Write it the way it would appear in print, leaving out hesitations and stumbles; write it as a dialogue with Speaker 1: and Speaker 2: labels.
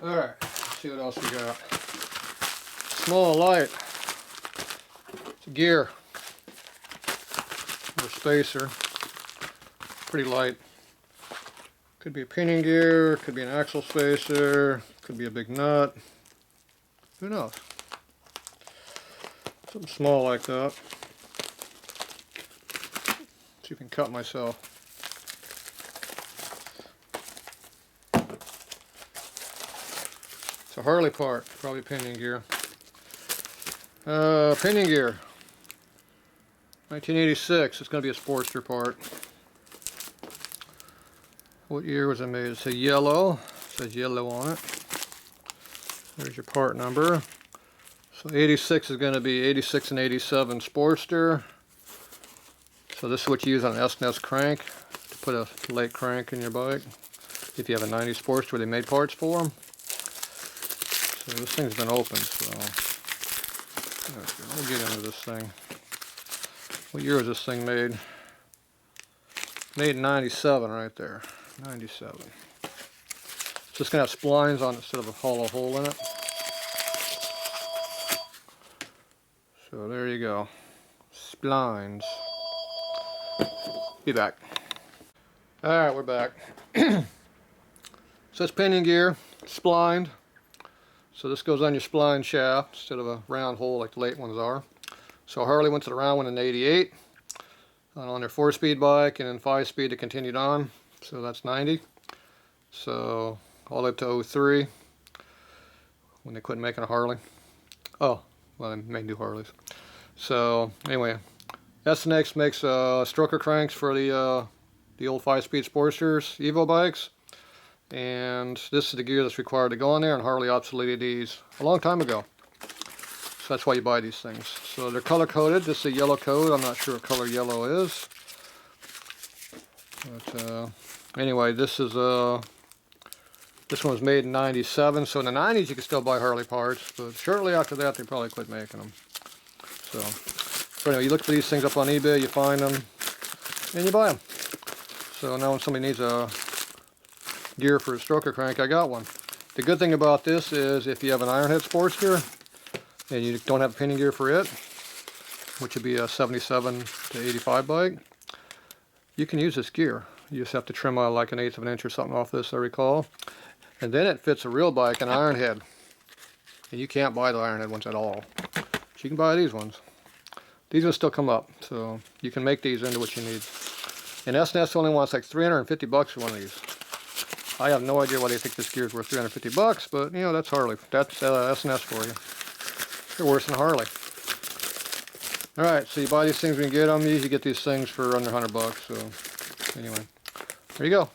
Speaker 1: Alright, let's see what else we got. Small light. It's a gear. Or spacer. Pretty light. Could be a pinion gear, could be an axle spacer, could be a big nut. Who knows? Something small like that. See if I can cut myself. It's a Harley part, probably pinion gear. Pinion gear. 1986, it's going to be a Sportster part. What year was it made? It says yellow. It says yellow on it. There's your part number. So 86 is going to be 86 and 87 Sportster. So this is what you use on an S&S crank to put a late crank in your bike. If you have a 90 Sportster where they made parts for them. So this thing's been opened, so we'll get into this thing. What year was this thing made? Made in 97 right there. 97. So it's going to have splines on it instead of a hollow hole in it. So there you go. Splines. Be back. Alright, we're back. So it's pinion gear, splined. So this goes on your spline shaft instead of a round hole like the late ones are. So Harley went to the round one in 88 on their 4-speed bike, and then 5-speed it continued on. So that's 90. So all the way up to 03 when they quit making a Harley. Oh, well, they made new Harleys. So anyway, S&X makes stroker cranks for the old 5-speed Sportsters, Evo bikes. And this is the gear that's required to go on there, and Harley obsoleted these a long time ago. So that's why you buy these things. So they're color coded. This is a yellow code. I'm not sure what color yellow is. But anyway, this one was made in 97. So in the 90s you could still buy Harley parts, but shortly after that they probably quit making them. So anyway, you look for these things up on eBay, you find them, and you buy them. So now when somebody needs a gear for a stroker crank, I got one. The good thing about this is if you have an Ironhead Sportster and you don't have pinion gear for it, which would be a 77 to 85 bike, you can use this gear. You just have to trim like 1/8 of an inch or something off this, I recall. And then it fits a real bike, an Ironhead. And you can't buy the Ironhead ones at all. But you can buy these ones. These ones still come up, so you can make these into what you need. And S&S only wants like 350 bucks for one of these. I have no idea why they think this gear is worth 350 bucks, but you know, that's Harley. That's S&S for you. They're worse than Harley. Alright, so you buy these things when you get them. You usually get these things for under 100 bucks. So anyway, there you go.